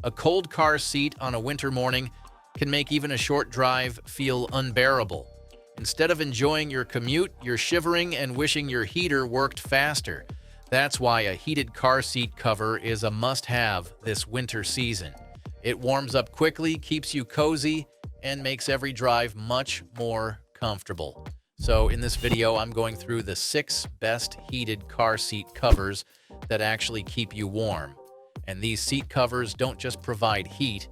A cold car seat on a winter morning can make even a short drive feel unbearable. Instead of enjoying your commute, you're shivering and wishing your heater worked faster. That's why a heated car seat cover is a must-have this winter season. It warms up quickly, keeps you cozy, and makes every drive much more comfortable. So in this video, I'm going through the 6 best heated car seat covers that actually keep you warm. And these seat covers don't just provide heat,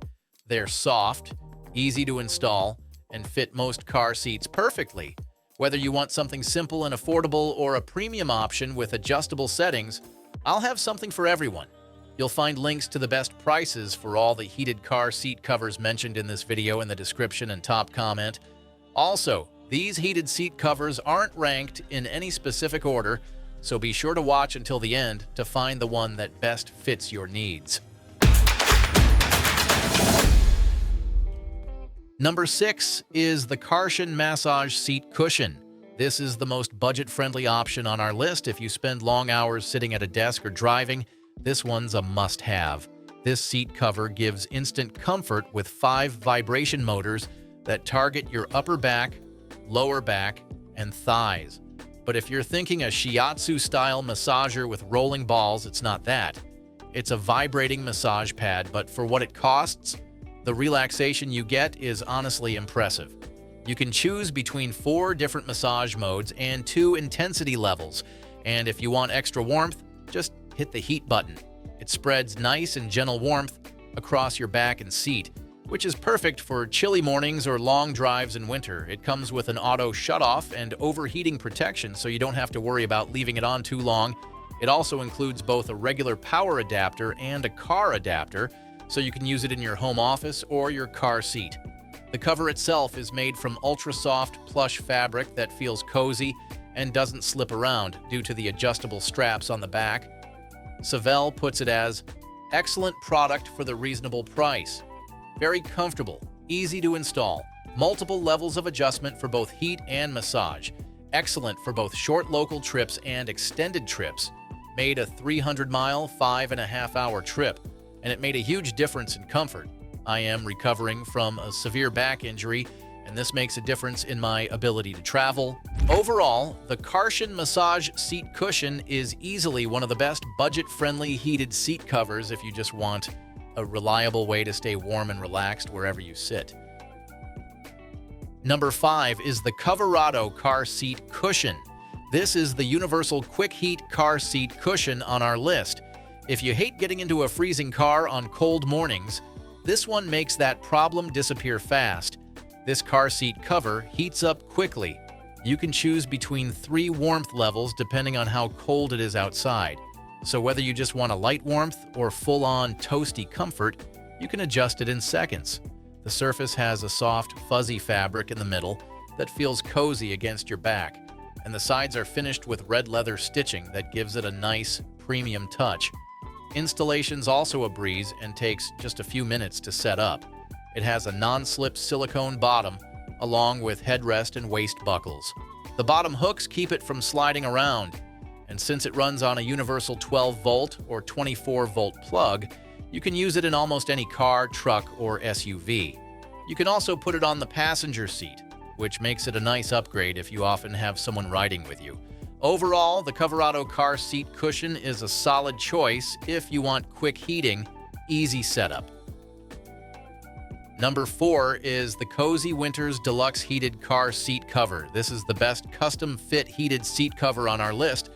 they're soft, easy to install, and fit most car seats perfectly. Whether you want something simple and affordable or a premium option with adjustable settings, I'll have something for everyone. You'll find links to the best prices for all the heated car seat covers mentioned in this video in the description and top comment. Also, these heated seat covers aren't ranked in any specific order, so be sure to watch until the end to find the one that best fits your needs. Number 6 is the Cushion Massage Seat Cushion. This is the most budget-friendly option on our list. If you spend long hours sitting at a desk or driving, this one's a must-have. This seat cover gives instant comfort with 5 vibration motors that target your upper back, lower back, and thighs. But if you're thinking a shiatsu-style massager with rolling balls, it's not that. It's a vibrating massage pad, but for what it costs, the relaxation you get is honestly impressive. You can choose between 4 different massage modes and 2 intensity levels, and if you want extra warmth, just hit the heat button. It spreads nice and gentle warmth across your back and seat, which is perfect for chilly mornings or long drives in winter. It comes with an auto shutoff and overheating protection, so you don't have to worry about leaving it on too long. It also includes both a regular power adapter and a car adapter, so you can use it in your home office or your car seat. The cover itself is made from ultra-soft plush fabric that feels cozy and doesn't slip around due to the adjustable straps on the back. Savell puts it as, "Excellent product for the reasonable price. Very comfortable, easy to install, multiple levels of adjustment for both heat and massage. Excellent for both short local trips and extended trips. Made a 300-mile, 5.5-hour trip, and it made a huge difference in comfort. I am recovering from a severe back injury, and this makes a difference in my ability to travel." Overall, the Cushion Massage Seat Cushion is easily one of the best budget-friendly heated seat covers if you just want a reliable way to stay warm and relaxed wherever you sit. Number 5 is the Coverado Car Seat Cushion. This is the universal quick heat car seat cushion on our list. If you hate getting into a freezing car on cold mornings, this one makes that problem disappear fast. This car seat cover heats up quickly. You can choose between 3 warmth levels depending on how cold it is outside. So whether you just want a light warmth or full-on toasty comfort, you can adjust it in seconds. The surface has a soft, fuzzy fabric in the middle that feels cozy against your back, and the sides are finished with red leather stitching that gives it a nice, premium touch. Installation's also a breeze and takes just a few minutes to set up. It has a non-slip silicone bottom, along with headrest and waist buckles. The bottom hooks keep it from sliding around, and since it runs on a universal 12-volt or 24-volt plug, you can use it in almost any car, truck, or SUV. You can also put it on the passenger seat, which makes it a nice upgrade if you often have someone riding with you. Overall, the Coverado Car Seat Cushion is a solid choice if you want quick heating, easy setup. Number 4 is the Cozy Winters Deluxe Heated Car Seat Cover. This is the best custom-fit heated seat cover on our list.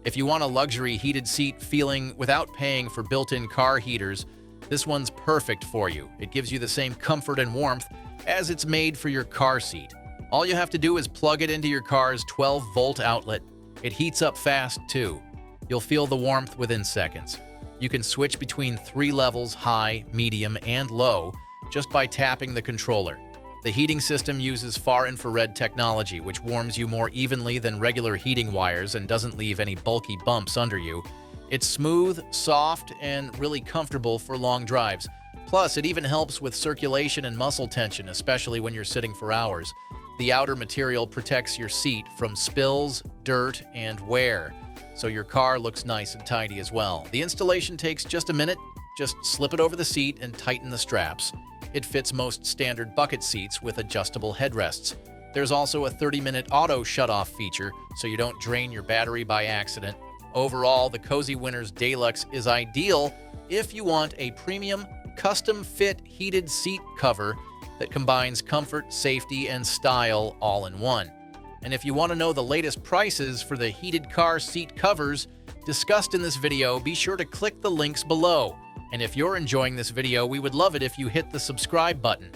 If you want a luxury heated seat feeling without paying for built-in car heaters, this one's perfect for you. It gives you the same comfort and warmth as it's made for your car seat. All you have to do is plug it into your car's 12-volt outlet. It heats up fast, too. You'll feel the warmth within seconds. You can switch between 3 levels, high, medium, and low, just by tapping the controller. The heating system uses far-infrared technology, which warms you more evenly than regular heating wires and doesn't leave any bulky bumps under you. It's smooth, soft, and really comfortable for long drives. Plus, it even helps with circulation and muscle tension, especially when you're sitting for hours. The outer material protects your seat from spills, dirt, and wear, so your car looks nice and tidy as well. The installation takes just a minute, Just slip it over the seat and tighten the straps. It fits most standard bucket seats with adjustable headrests. There's also a 30-minute auto shut-off feature, so you don't drain your battery by accident. Overall, the Cozy Winners Deluxe is ideal if you want a premium, custom-fit heated seat cover that combines comfort, safety, and style all in one. And if you want to know the latest prices for the heated car seat covers discussed in this video, be sure to click the links below. And if you're enjoying this video, we would love it if you hit the subscribe button.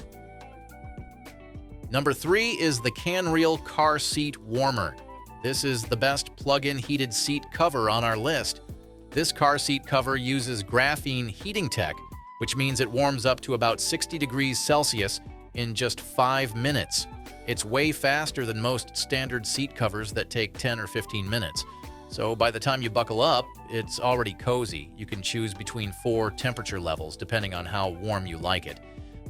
Number 3 is the Canreal Car Seat Warmer. This is the best plug-in heated seat cover on our list. This car seat cover uses graphene heating tech, which means it warms up to about 60 degrees Celsius in just 5 minutes. It's way faster than most standard seat covers that take 10 or 15 minutes. So by the time you buckle up, it's already cozy. You can choose between 4 temperature levels depending on how warm you like it.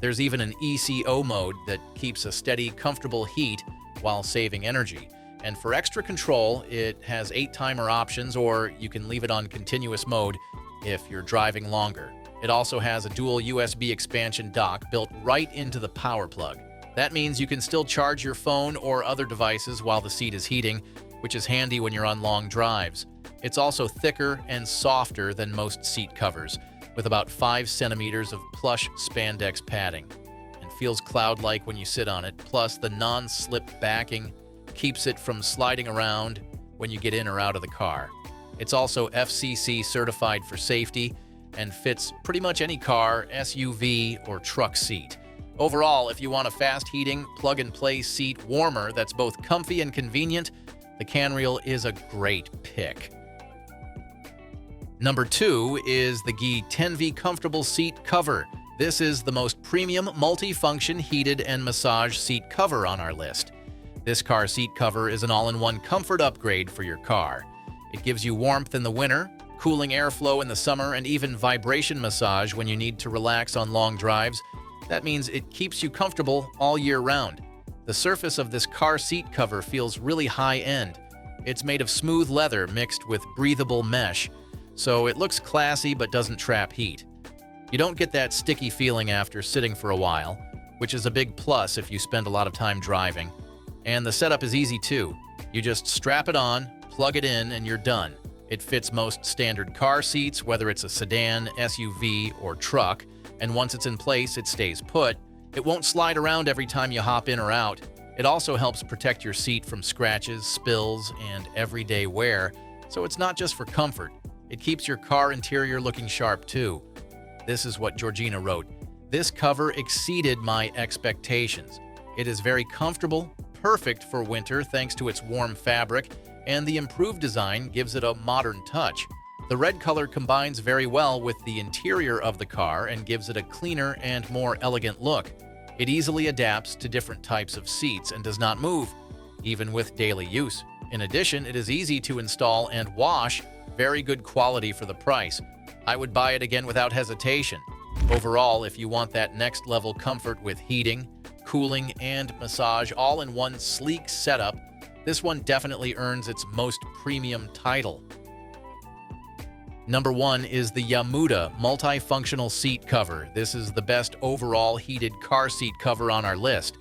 There's even an ECO mode that keeps a steady, comfortable heat while saving energy. And for extra control, it has 8 timer options, or you can leave it on continuous mode if you're driving longer. It also has a dual USB expansion dock built right into the power plug. That means you can still charge your phone or other devices while the seat is heating, which is handy when you're on long drives. It's also thicker and softer than most seat covers, with about 5 centimeters of plush spandex padding, and feels cloud-like when you sit on it. Plus, the non-slip backing keeps it from sliding around when you get in or out of the car. It's also FCC certified for safety and fits pretty much any car, SUV, or truck seat. Overall, if you want a fast heating, plug-and-play seat warmer that's both comfy and convenient, the Canreal is a great pick. Number 2 is the GE Tenvi Comfortable Seat Cover. This is the most premium multi-function heated and massage seat cover on our list. This car seat cover is an all-in-one comfort upgrade for your car. It gives you warmth in the winter, cooling airflow in the summer, and even vibration massage when you need to relax on long drives. That means it keeps you comfortable all year round. The surface of this car seat cover feels really high-end. It's made of smooth leather mixed with breathable mesh, so it looks classy but doesn't trap heat. You don't get that sticky feeling after sitting for a while, which is a big plus if you spend a lot of time driving. And the setup is easy too. You just strap it on, plug it in, and you're done. It fits most standard car seats, whether it's a sedan, SUV, or truck, and once it's in place, it stays put. It won't slide around every time you hop in or out. It also helps protect your seat from scratches, spills, and everyday wear, so it's not just for comfort. It keeps your car interior looking sharp too. This is what Georgina wrote. This cover exceeded my expectations. It is very comfortable, perfect for winter thanks to its warm fabric, and the improved design gives it a modern touch. The red color combines very well with the interior of the car and gives it a cleaner and more elegant look. It easily adapts to different types of seats and does not move, even with daily use. In addition, it is easy to install and wash, very good quality for the price. I would buy it again without hesitation. Overall, if you want that next level comfort with heating, cooling, and massage all in one sleek setup, this one definitely earns its most premium title. Number 1 is the Yamuda Multifunctional Seat Cover. This is the best overall heated car seat cover on our list.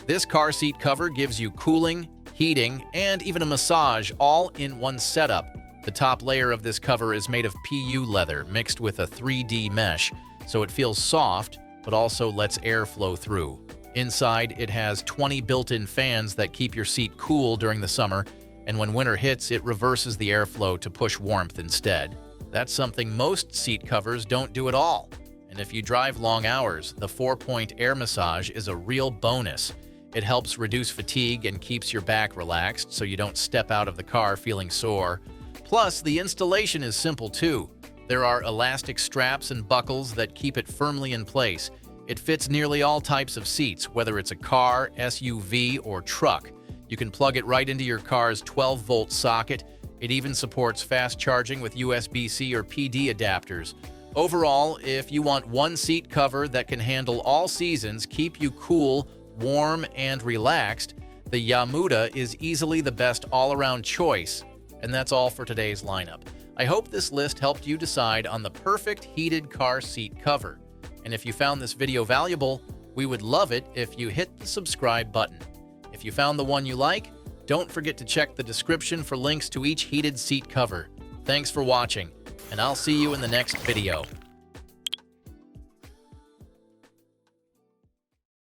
This car seat cover gives you cooling, heating, and even a massage all in one setup. The top layer of this cover is made of PU leather mixed with a 3D mesh, so it feels soft, but also lets air flow through. Inside, it has 20 built-in fans that keep your seat cool during the summer, and when winter hits, it reverses the airflow to push warmth instead. That's something most seat covers don't do at all. And if you drive long hours, the 4-point air massage is a real bonus. It helps reduce fatigue and keeps your back relaxed so you don't step out of the car feeling sore. Plus, the installation is simple too. There are elastic straps and buckles that keep it firmly in place. It fits nearly all types of seats, whether it's a car, SUV, or truck. You can plug it right into your car's 12-volt socket. It even supports fast charging with USB-C or PD adapters. Overall, if you want one seat cover that can handle all seasons, keep you cool, warm, and relaxed, the Yamuda is easily the best all-around choice. And that's all for today's lineup. I hope this list helped you decide on the perfect heated car seat cover. And if you found this video valuable, we would love it if you hit the subscribe button. If you found the one you like, don't forget to check the description for links to each heated seat cover. Thanks for watching, and I'll see you in the next video.